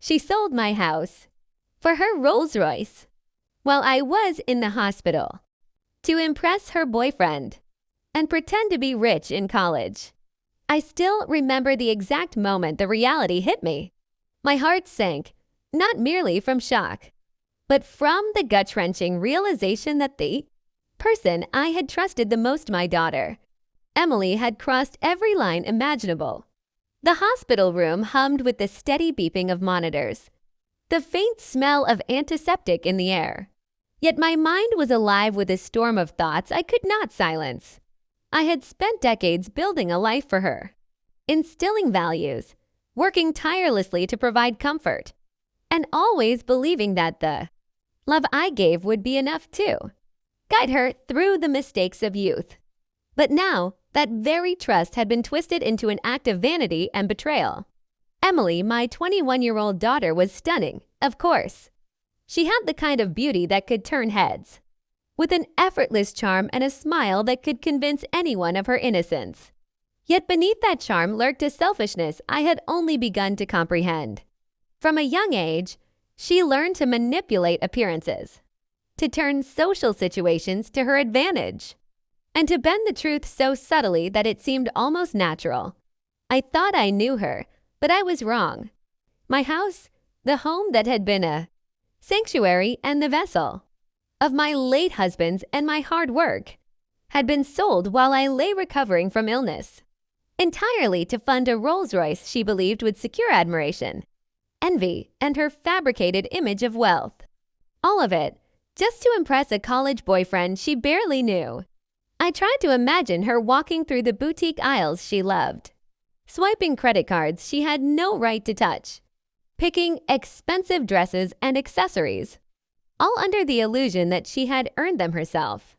She sold my house for her Rolls-Royce while I was in the hospital to impress her boyfriend and pretend to be rich in college. I still remember the exact moment the reality hit me. My heart sank, not merely from shock, but from the gut-wrenching realization that the person I had trusted the most, my daughter, Emily, had crossed every line imaginable. The hospital room hummed with the steady beeping of monitors, the faint smell of antiseptic in the air. Yet my mind was alive with a storm of thoughts I could not silence. I had spent decades building a life for her, instilling values, working tirelessly to provide comfort, and always believing that the love I gave would be enough to guide her through the mistakes of youth. But now, that very trust had been twisted into an act of vanity and betrayal. Emily, my 21-year-old daughter, was stunning, of course. She had the kind of beauty that could turn heads, with an effortless charm and a smile that could convince anyone of her innocence. Yet beneath that charm lurked a selfishness I had only begun to comprehend. From a young age, she learned to manipulate appearances, to turn social situations to her advantage, and to bend the truth so subtly that it seemed almost natural. I thought I knew her, but I was wrong. My house, the home that had been a sanctuary and the vessel of my late husband's and my hard work, had been sold while I lay recovering from illness, entirely to fund a Rolls-Royce she believed would secure admiration, envy, and her fabricated image of wealth. All of it, just to impress a college boyfriend she barely knew. I tried to imagine her walking through the boutique aisles she loved, swiping credit cards she had no right to touch, picking expensive dresses and accessories, all under the illusion that she had earned them herself.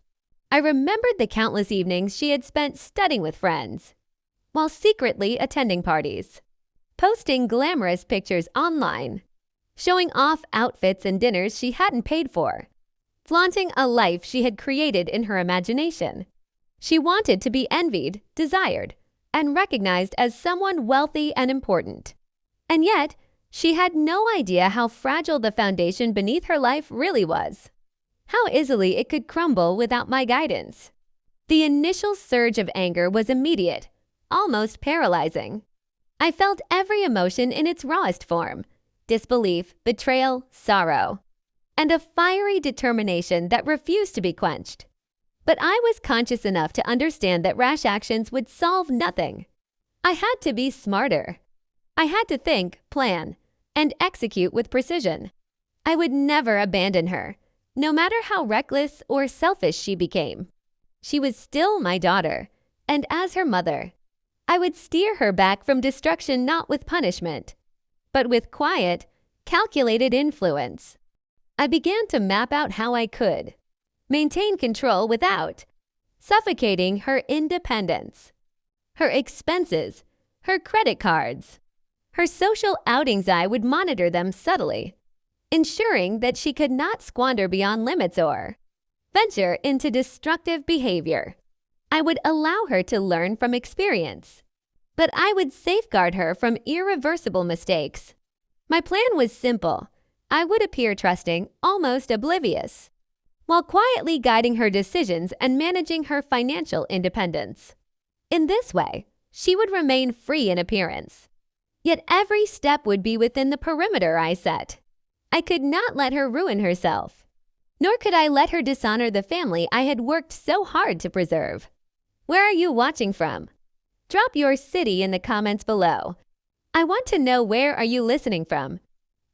I remembered the countless evenings she had spent studying with friends, while secretly attending parties, posting glamorous pictures online, showing off outfits and dinners she hadn't paid for, flaunting a life she had created in her imagination. She wanted to be envied, desired, and recognized as someone wealthy and important. And yet, she had no idea how fragile the foundation beneath her life really was, how easily it could crumble without my guidance. The initial surge of anger was immediate, almost paralyzing. I felt every emotion in its rawest form: disbelief, betrayal, sorrow, and a fiery determination that refused to be quenched. But I was conscious enough to understand that rash actions would solve nothing. I had to be smarter. I had to think, plan, and execute with precision. I would never abandon her, no matter how reckless or selfish she became. She was still my daughter, and as her mother, I would steer her back from destruction not with punishment, but with quiet, calculated influence. I began to map out how I could maintain control without suffocating her independence, her expenses, her credit cards, her social outings. I would monitor them subtly, ensuring that she could not squander beyond limits or venture into destructive behavior. I would allow her to learn from experience, but I would safeguard her from irreversible mistakes. My plan was simple. I would appear trusting, almost oblivious, while quietly guiding her decisions and managing her financial independence. In this way, she would remain free in appearance, yet every step would be within the perimeter I set. I could not let her ruin herself, nor could I let her dishonor the family I had worked so hard to preserve. Where are you watching from? Drop your city in the comments below. I want to know, where are you listening from?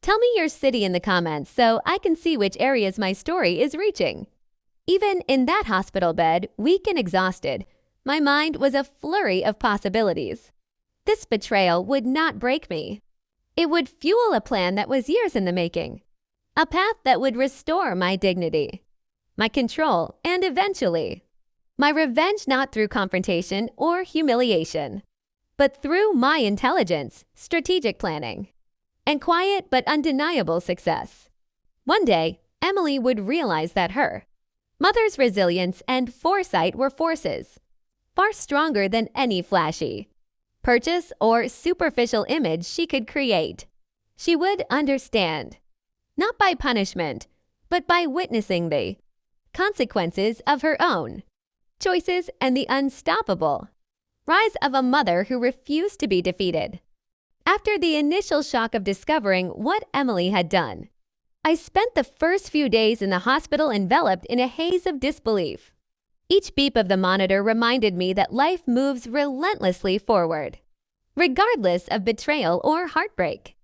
Tell me your city in the comments so I can see which areas my story is reaching. Even in that hospital bed, weak and exhausted, my mind was a flurry of possibilities. This betrayal would not break me. It would fuel a plan that was years in the making, a path that would restore my dignity, my control, and eventually, my revenge, not through confrontation or humiliation, but through my intelligence, strategic planning, and quiet but undeniable success. One day, Emily would realize that her mother's resilience and foresight were forces far stronger than any flashy purchase or superficial image she could create. She would understand, not by punishment, but by witnessing the consequences of her own choices and the unstoppable rise of a mother who refused to be defeated. After the initial shock of discovering what Emily had done, I spent the first few days in the hospital enveloped in a haze of disbelief. Each beep of the monitor reminded me that life moves relentlessly forward, regardless of betrayal or heartbreak.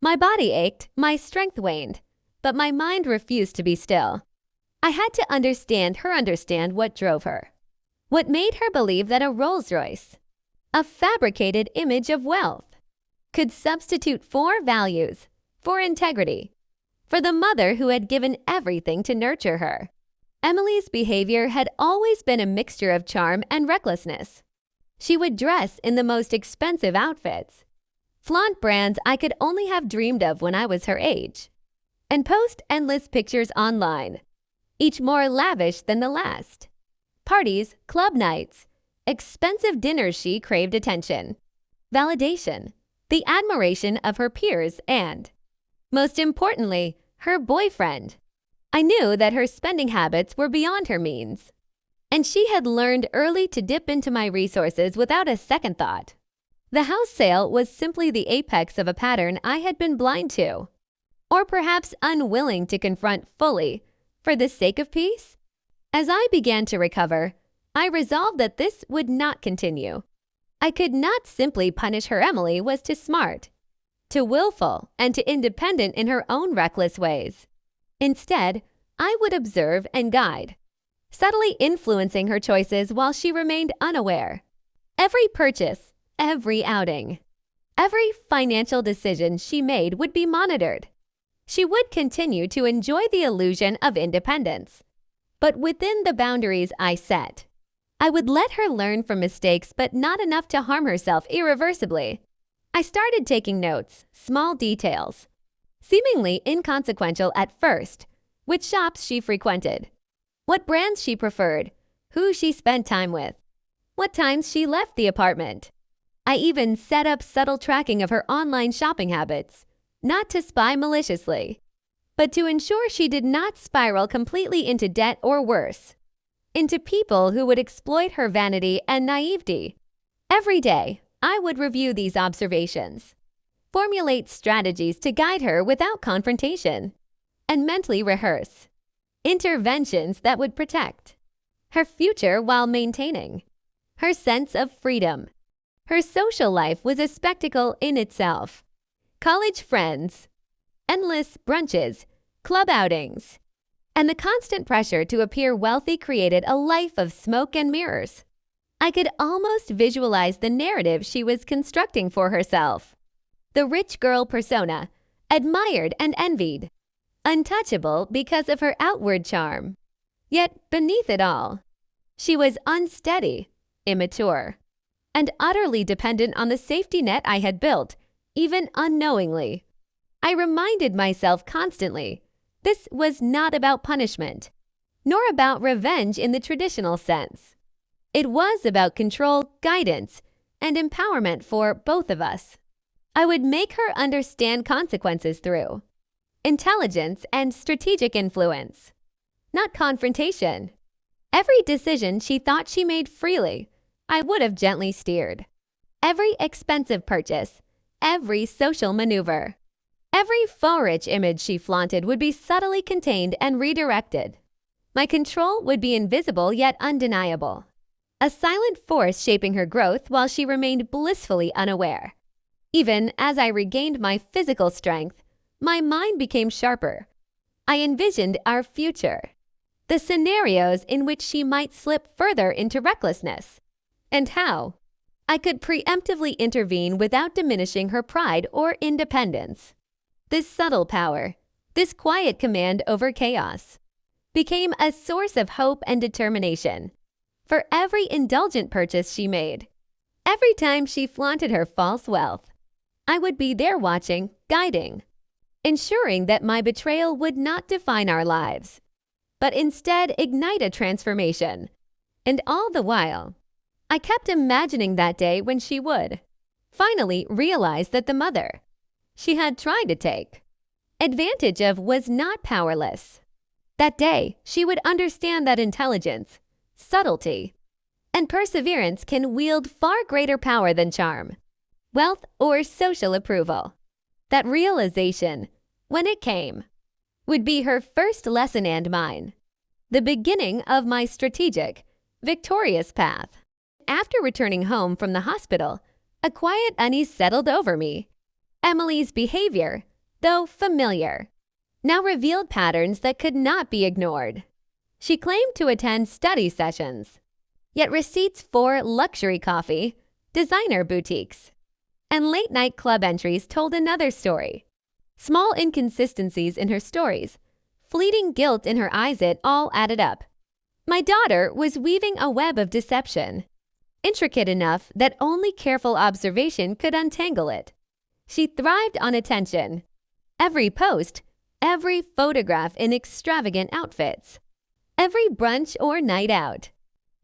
My body ached, my strength waned, but my mind refused to be still. I had to understand what drove her. What made her believe that a Rolls-Royce, a fabricated image of wealth, could substitute for values, for integrity, for the mother who had given everything to nurture her. Emily's behavior had always been a mixture of charm and recklessness. She would dress in the most expensive outfits, flaunt brands I could only have dreamed of when I was her age, and post endless pictures online, each more lavish than the last. Parties, club nights, expensive dinners. She craved attention, validation, the admiration of her peers, and, most importantly, her boyfriend. I knew that her spending habits were beyond her means, and she had learned early to dip into my resources without a second thought. The house sale was simply the apex of a pattern I had been blind to, or perhaps unwilling to confront fully, for the sake of peace. As I began to recover, I resolved that this would not continue. I could not simply punish her. Emily was too smart, too willful, and too independent in her own reckless ways. Instead, I would observe and guide, subtly influencing her choices while she remained unaware. Every purchase, every outing, every financial decision she made would be monitored. She would continue to enjoy the illusion of independence, but within the boundaries I set. I would let her learn from mistakes, but not enough to harm herself irreversibly. I started taking notes, small details, seemingly inconsequential at first, which shops she frequented, what brands she preferred, who she spent time with, what times she left the apartment. I even set up subtle tracking of her online shopping habits, not to spy maliciously, but to ensure she did not spiral completely into debt or worse, into people who would exploit her vanity and naivety. Every day, I would review these observations, formulate strategies to guide her without confrontation, and mentally rehearse interventions that would protect her future while maintaining her sense of freedom. Her social life was a spectacle in itself. College friends, endless brunches, club outings, and the constant pressure to appear wealthy created a life of smoke and mirrors. I could almost visualize the narrative she was constructing for herself. The rich girl persona, admired and envied, untouchable because of her outward charm. Yet beneath it all, she was unsteady, immature, and utterly dependent on the safety net I had built, even unknowingly. I reminded myself constantly, this was not about punishment, nor about revenge in the traditional sense. It was about control, guidance, and empowerment for both of us. I would make her understand consequences through intelligence and strategic influence, not confrontation. Every decision she thought she made freely, I would have gently steered. Every expensive purchase, every social maneuver, every faux-rich image she flaunted would be subtly contained and redirected. My control would be invisible yet undeniable, a silent force shaping her growth while she remained blissfully unaware. Even as I regained my physical strength, my mind became sharper. I envisioned our future, the scenarios in which she might slip further into recklessness, and how I could preemptively intervene without diminishing her pride or independence. This subtle power, this quiet command over chaos, became a source of hope and determination. For every indulgent purchase she made, every time she flaunted her false wealth, I would be there watching, guiding, ensuring that my betrayal would not define our lives, but instead ignite a transformation. And all the while, I kept imagining that day when she would finally realize that the mother she had tried to take advantage of was not powerless. That day, she would understand that intelligence, subtlety, and perseverance can wield far greater power than charm, wealth, or social approval. That realization, when it came, would be her first lesson and mine, the beginning of my strategic, victorious path. After returning home from the hospital, a quiet unease settled over me. Emily's behavior, though familiar, now revealed patterns that could not be ignored. She claimed to attend study sessions, yet receipts for luxury coffee, designer boutiques, and late-night club entries told another story. Small inconsistencies in her stories, fleeting guilt in her eyes, it all added up. My daughter was weaving a web of deception, intricate enough that only careful observation could untangle it. She thrived on attention. Every post, every photograph in extravagant outfits, every brunch or night out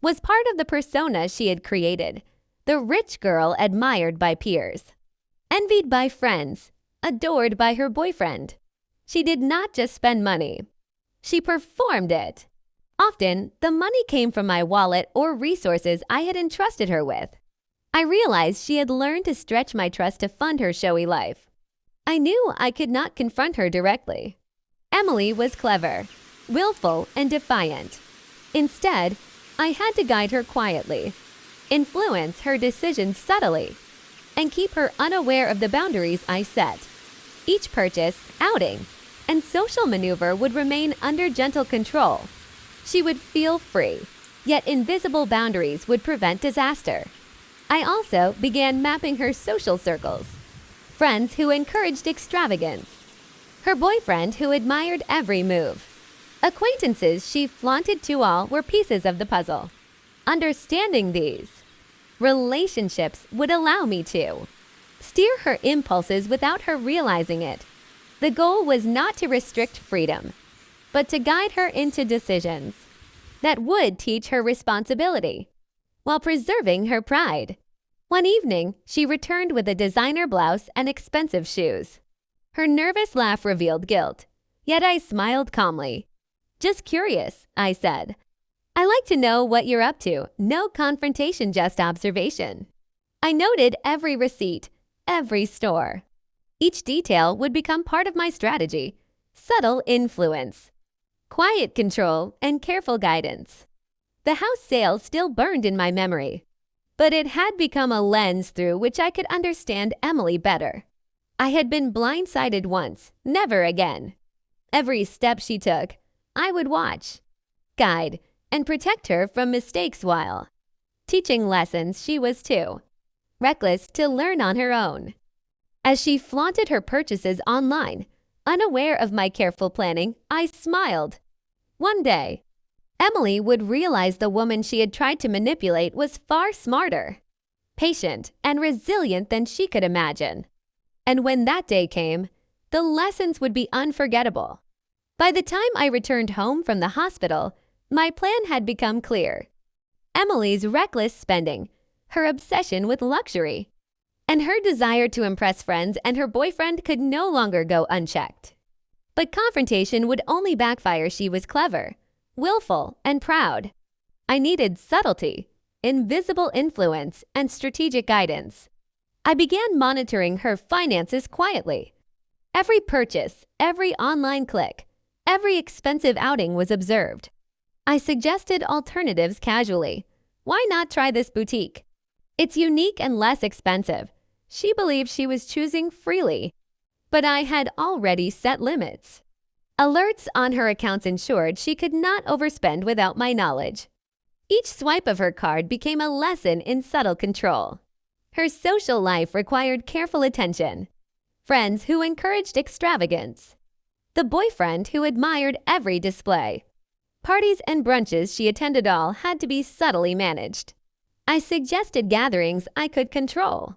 was part of the persona she had created, the rich girl admired by peers, envied by friends, adored by her boyfriend. She did not just spend money. She performed it. Often, the money came from my wallet or resources I had entrusted her with. I realized she had learned to stretch my trust to fund her showy life. I knew I could not confront her directly. Emily was clever, willful, and defiant. Instead, I had to guide her quietly, influence her decisions subtly, and keep her unaware of the boundaries I set. Each purchase, outing, and social maneuver would remain under gentle control. She would feel free, yet invisible boundaries would prevent disaster. I also began mapping her social circles. Friends who encouraged extravagance, her boyfriend who admired every move. Acquaintances she flaunted to all were pieces of the puzzle. Understanding these relationships would allow me to steer her impulses without her realizing it. The goal was not to restrict freedom, but to guide her into decisions that would teach her responsibility while preserving her pride. One evening, she returned with a designer blouse and expensive shoes. Her nervous laugh revealed guilt, yet I smiled calmly. "Just curious," I said. "I like to know what you're up to. No confrontation, just observation." I noted every receipt, every store. Each detail would become part of my strategy. Subtle influence, quiet control, and careful guidance. The house sale still burned in my memory, but it had become a lens through which I could understand Emily better. I had been blindsided once, never again. Every step she took, I would watch, guide, and protect her from mistakes while teaching lessons she was too reckless to learn on her own. As she flaunted her purchases online, unaware of my careful planning, I smiled. One day, Emily would realize the woman she had tried to manipulate was far smarter, patient, and resilient than she could imagine. And when that day came, the lessons would be unforgettable. By the time I returned home from the hospital, my plan had become clear. Emily's reckless spending, her obsession with luxury, and her desire to impress friends and her boyfriend could no longer go unchecked. But confrontation would only backfire. She was clever, willful, and proud. I needed subtlety, invisible influence, and strategic guidance. I began monitoring her finances quietly. Every purchase, every online click, every expensive outing was observed. I suggested alternatives casually. "Why not try this boutique? It's unique and less expensive." She believed she was choosing freely, but I had already set limits. Alerts on her accounts ensured she could not overspend without my knowledge. Each swipe of her card became a lesson in subtle control. Her social life required careful attention. Friends who encouraged extravagance. The boyfriend who admired every display. Parties and brunches she attended all had to be subtly managed. I suggested gatherings I could control,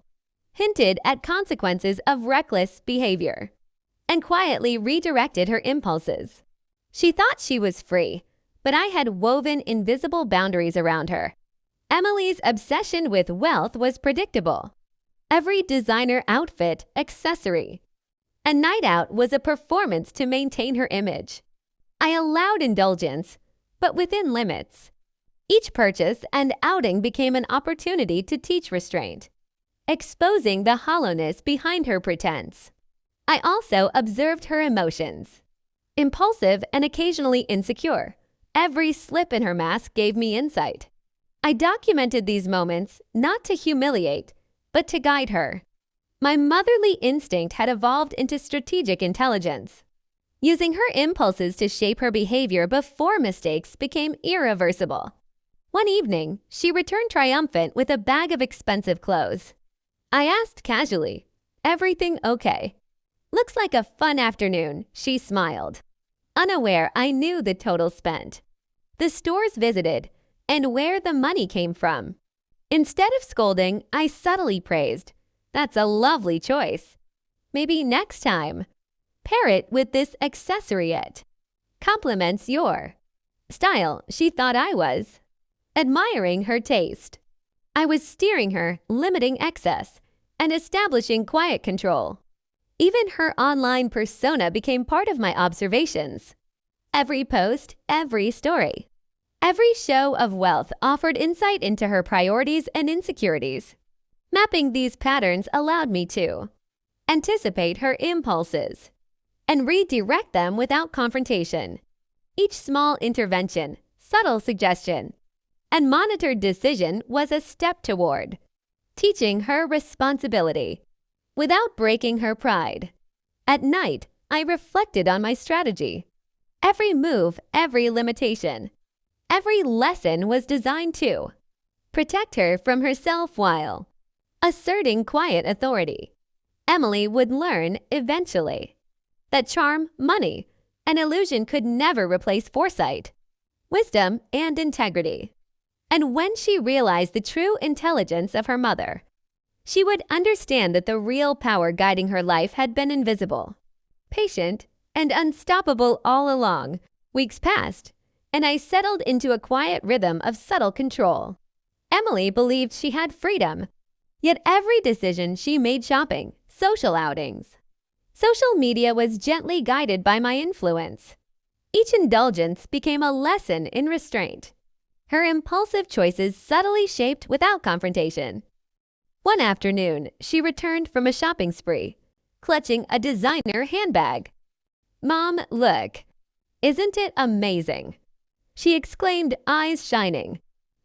hinted at consequences of reckless behavior, and quietly redirected her impulses. She thought she was free, but I had woven invisible boundaries around her. Emily's obsession with wealth was predictable. Every designer outfit, accessory, A night out was a performance to maintain her image. I allowed indulgence, but within limits. Each purchase and outing became an opportunity to teach restraint, exposing the hollowness behind her pretense. I also observed her emotions. Impulsive and occasionally insecure, every slip in her mask gave me insight. I documented these moments not to humiliate, but to guide her. My motherly instinct had evolved into strategic intelligence. Using her impulses to shape her behavior before mistakes became irreversible. One evening, she returned triumphant with a bag of expensive clothes. I asked casually, "Everything okay?" "Looks like a fun afternoon," she smiled. Unaware, I knew the total spent, the stores visited, and where the money came from. Instead of scolding, I subtly praised, "That's a lovely choice. Maybe next time. Pair it with this accessory it. Compliments your style," she thought I was. Admiring her taste. I was steering her, limiting excess, and establishing quiet control. Even her online persona became part of my observations. Every post, every story, every show of wealth offered insight into her priorities and insecurities. Mapping these patterns allowed me to anticipate her impulses and redirect them without confrontation. Each small intervention, subtle suggestion, and monitored decision was a step toward teaching her responsibility without breaking her pride. At night, I reflected on my strategy. Every move, every limitation, every lesson was designed to protect her from herself while asserting quiet authority. Emily would learn eventually that charm, money, and illusion could never replace foresight, wisdom, and integrity. And when she realized the true intelligence of her mother, she would understand that the real power guiding her life had been invisible, patient, and unstoppable all along. Weeks passed, and I settled into a quiet rhythm of subtle control. Emily believed she had freedom, yet every decision she made shopping, social outings. Social media was gently guided by my influence. Each indulgence became a lesson in restraint. Her impulsive choices subtly shaped without confrontation. One afternoon, she returned from a shopping spree, clutching a designer handbag. "Mom, look. Isn't it amazing?" she exclaimed, eyes shining.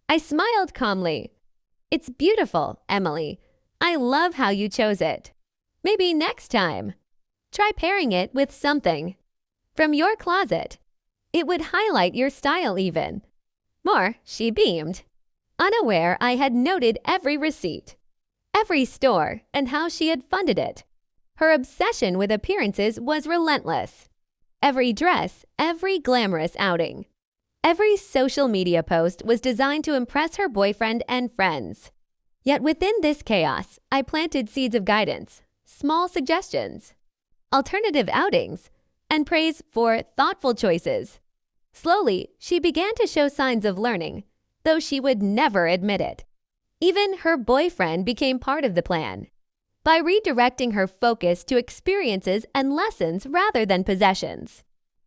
I smiled calmly. "It's beautiful, Emily. I love how you chose it. Maybe next time, try pairing it with something from your closet. It would highlight your style even more," she beamed. Unaware, I had noted every receipt, every store, and how she had funded it. Her obsession with appearances was relentless. Every dress, every glamorous outing, every social media post was designed to impress her boyfriend and friends. Yet within this chaos, I planted seeds of guidance, small suggestions, alternative outings, and praise for thoughtful choices. Slowly, she began to show signs of learning, though she would never admit it. Even her boyfriend became part of the plan. By redirecting her focus to experiences and lessons rather than possessions,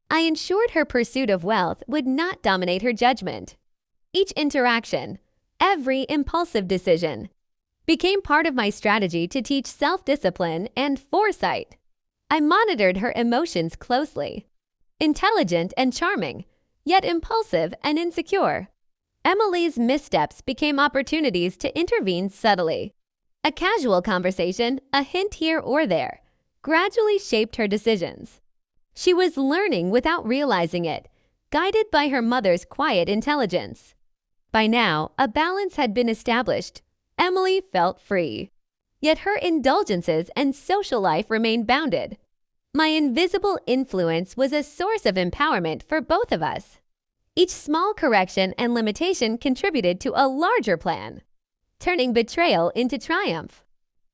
I ensured her pursuit of wealth would not dominate her judgment. Each interaction, every impulsive decision, became part of my strategy to teach self-discipline and foresight. I monitored her emotions closely. Intelligent and charming, yet impulsive and insecure. Emily's missteps became opportunities to intervene subtly. A casual conversation, a hint here or there, gradually shaped her decisions. She was learning without realizing it, guided by her mother's quiet intelligence. By now, a balance had been established. Emily felt free. Yet her indulgences and social life remained bounded. My invisible influence was a source of empowerment for both of us. Each small correction and limitation contributed to a larger plan, turning betrayal into triumph.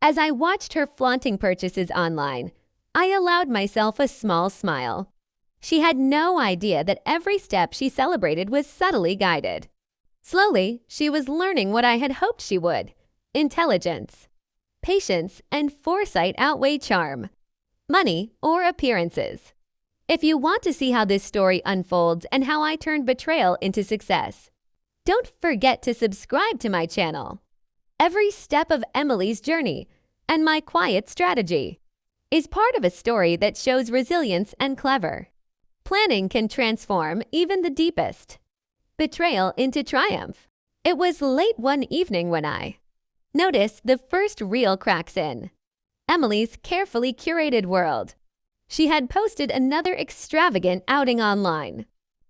As I watched her flaunting purchases online, I allowed myself a small smile. She had no idea that every step she celebrated was subtly guided. Slowly, she was learning what I had hoped she would: intelligence, patience, and foresight outweigh charm. money, or appearances. If you want to see how this story unfolds and how I turned betrayal into success, don't forget to subscribe to my channel. Every step of Emily's journey and my quiet strategy is part of a story that shows resilience and clever. Planning can transform even the deepest betrayal into triumph. It was late one evening when I noticed the first real cracks in Emily's carefully curated world. She had posted another extravagant outing online,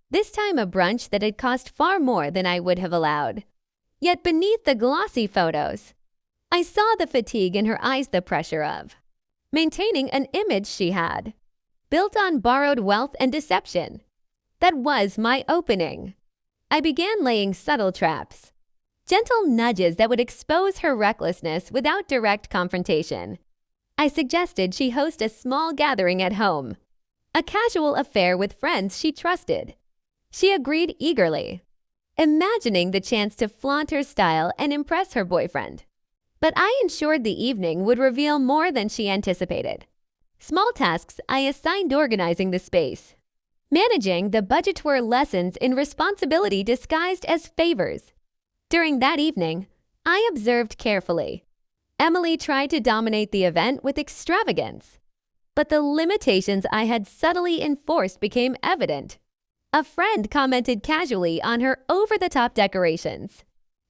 this time a brunch that had cost far more than I would have allowed. Yet beneath the glossy photos, I saw the fatigue in her eyes, the pressure of maintaining an image she had built on borrowed wealth and deception. That was my opening. I began laying subtle traps, gentle nudges that would expose her recklessness without direct confrontation. I suggested she host a small gathering at home, a casual affair with friends she trusted. She agreed eagerly, imagining the chance to flaunt her style and impress her boyfriend. But I ensured the evening would reveal more than she anticipated. Small tasks I assigned: organizing the space, managing the budget, were lessons in responsibility disguised as favors. During that evening, I observed carefully. Emily tried to dominate the event with extravagance, but the limitations I had subtly enforced became evident. A friend commented casually on her over-the-top decorations.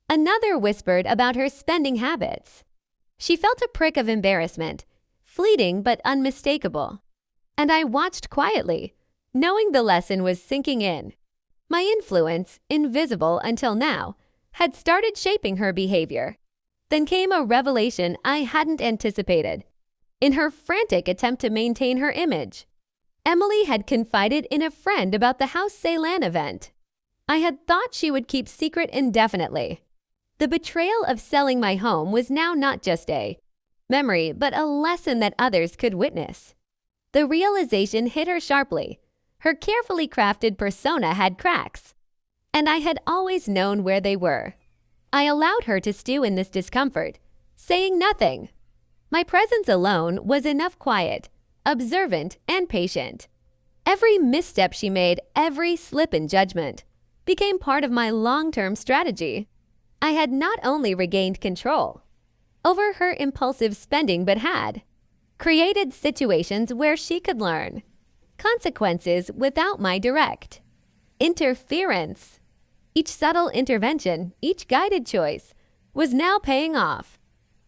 Another whispered about her spending habits. She felt a prick of embarrassment, fleeting but unmistakable. And I watched quietly, knowing the lesson was sinking in. My influence, invisible until now, had started shaping her behavior. Then came a revelation I hadn't anticipated. In her frantic attempt to maintain her image, Emily had confided in a friend about the House Ceylan event. I had thought she would keep secret indefinitely. The betrayal of selling my home was now not just a memory, but a lesson that others could witness. The realization hit her sharply. Her carefully crafted persona had cracks, and I had always known where they were. I allowed her to stew in this discomfort, saying nothing. My presence alone was enough: quiet, observant, and patient. Every misstep she made, every slip in judgment, became part of my long-term strategy. I had not only regained control over her impulsive spending, but had created situations where she could learn consequences without my direct interference. Each subtle intervention, each guided choice, was now paying off.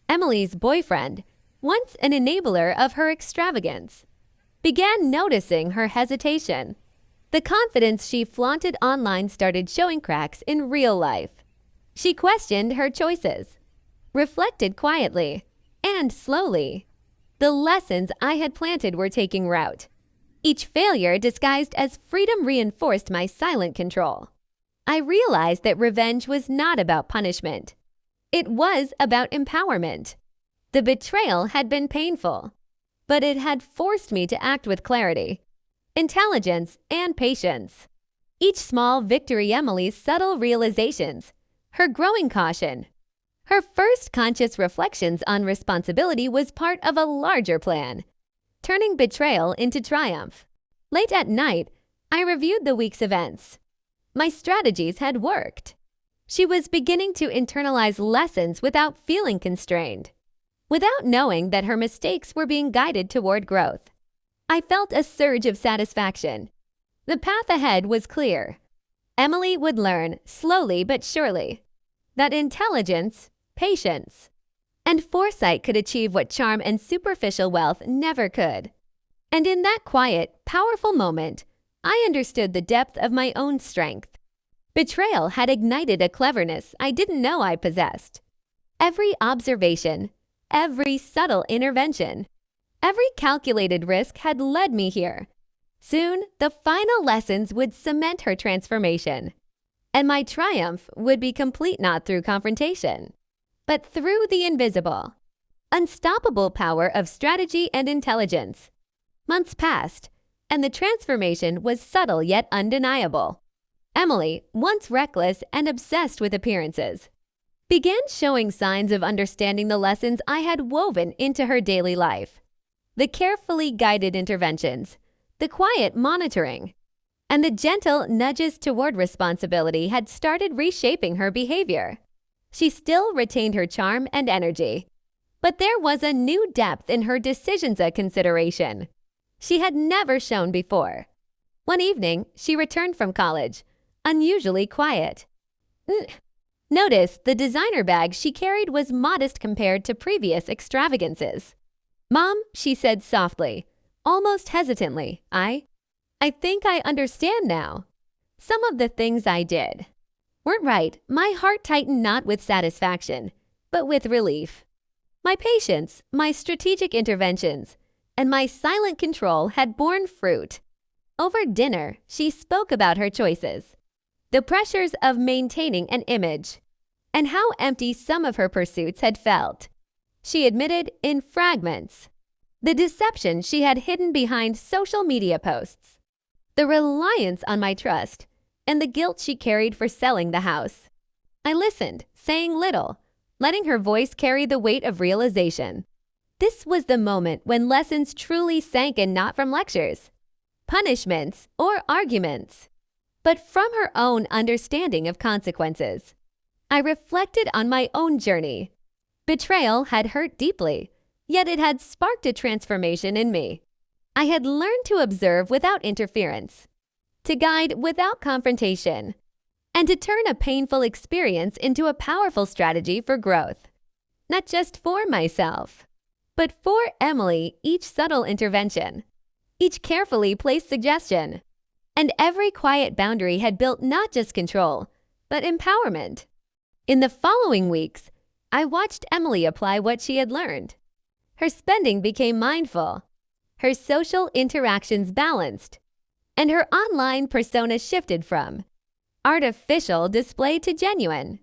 Emily's boyfriend, once an enabler of her extravagance, began noticing her hesitation. The confidence she flaunted online started showing cracks in real life. She questioned her choices, reflected quietly, and slowly. The lessons I had planted were taking root. Each failure disguised as freedom reinforced my silent control. I realized that revenge was not about punishment. It was about empowerment. The betrayal had been painful, but it had forced me to act with clarity, intelligence, and patience. Each small victory, Emily's subtle realizations, her growing caution, her first conscious reflections on responsibility, was part of a larger plan, turning betrayal into triumph. Late at night, I reviewed the week's events. My strategies had worked. She was beginning to internalize lessons without feeling constrained, without knowing that her mistakes were being guided toward growth. I felt a surge of satisfaction. The path ahead was clear. Emily would learn, slowly but surely, that intelligence, patience, and foresight could achieve what charm and superficial wealth never could. And in that quiet, powerful moment, I understood the depth of my own strength. Betrayal had ignited a cleverness I didn't know I possessed. Every observation, every subtle intervention, every calculated risk had led me here. Soon, the final lessons would cement her transformation, and my triumph would be complete not through confrontation, but through the invisible, unstoppable power of strategy and intelligence. Months passed, and the transformation was subtle yet undeniable. Emily, once reckless and obsessed with appearances, began showing signs of understanding the lessons I had woven into her daily life. The carefully guided interventions, the quiet monitoring, and the gentle nudges toward responsibility had started reshaping her behavior. She still retained her charm and energy, but there was a new depth in her decisions and consideration she had never shown before. One evening, she returned from college, unusually quiet. Notice the designer bag she carried was modest compared to previous extravagances. "Mom," she said softly, almost hesitantly, I think I understand now. Some of the things I did weren't right." My heart tightened not with satisfaction, but with relief. My patience, my strategic interventions, and my silent control had borne fruit. Over dinner, she spoke about her choices, the pressures of maintaining an image, and how empty some of her pursuits had felt. She admitted in fragments the deception she had hidden behind social media posts, the reliance on my trust, and the guilt she carried for selling the house. I listened, saying little, letting her voice carry the weight of realization. This was the moment when lessons truly sank in, not from lectures, punishments, or arguments, but from her own understanding of consequences. I reflected on my own journey. Betrayal had hurt deeply, yet it had sparked a transformation in me. I had learned to observe without interference, to guide without confrontation, and to turn a painful experience into a powerful strategy for growth. Not just for myself, but for Emily. Each subtle intervention, each carefully placed suggestion, and every quiet boundary had built not just control, but empowerment. In the following weeks, I watched Emily apply what she had learned. Her spending became mindful, her social interactions balanced, and her online persona shifted from artificial display to genuine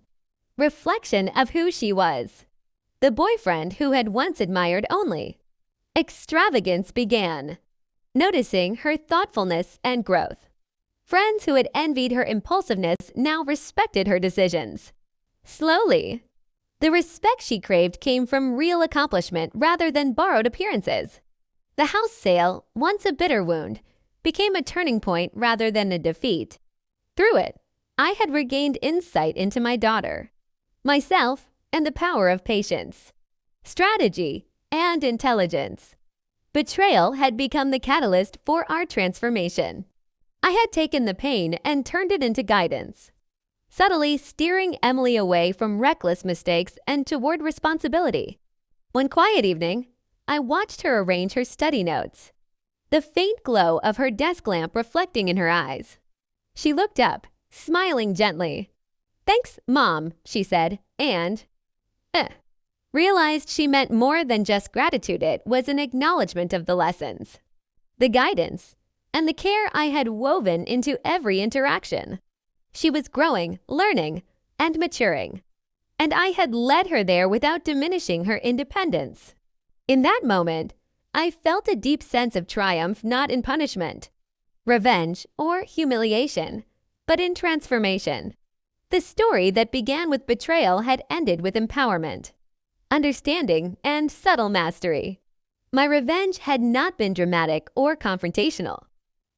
reflection of who she was. The boyfriend who had once admired only extravagance began noticing her thoughtfulness and growth. Friends who had envied her impulsiveness now respected her decisions. Slowly, the respect she craved came from real accomplishment rather than borrowed appearances. The house sale, once a bitter wound, became a turning point rather than a defeat. Through it, I had regained insight into my daughter, myself, and the power of patience, strategy, and intelligence. Betrayal had become the catalyst for our transformation. I had taken the pain and turned it into guidance, subtly steering Emily away from reckless mistakes and toward responsibility. One quiet evening, I watched her arrange her study notes, the faint glow of her desk lamp reflecting in her eyes. She looked up, smiling gently. "Thanks, Mom," she said, and realized she meant more than just gratitude. It was an acknowledgement of the lessons, the guidance, and the care I had woven into every interaction. She was growing, learning, and maturing, and I had led her there without diminishing her independence. In that moment, I felt a deep sense of triumph, not in punishment, revenge, or humiliation, but in transformation. The story that began with betrayal had ended with empowerment, understanding, and subtle mastery. My revenge had not been dramatic or confrontational.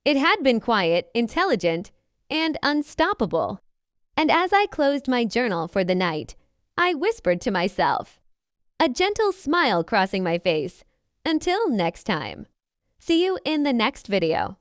It had been quiet, intelligent, and unstoppable. And as I closed my journal for the night, I whispered to myself, a gentle smile crossing my face, until next time. See you in the next video.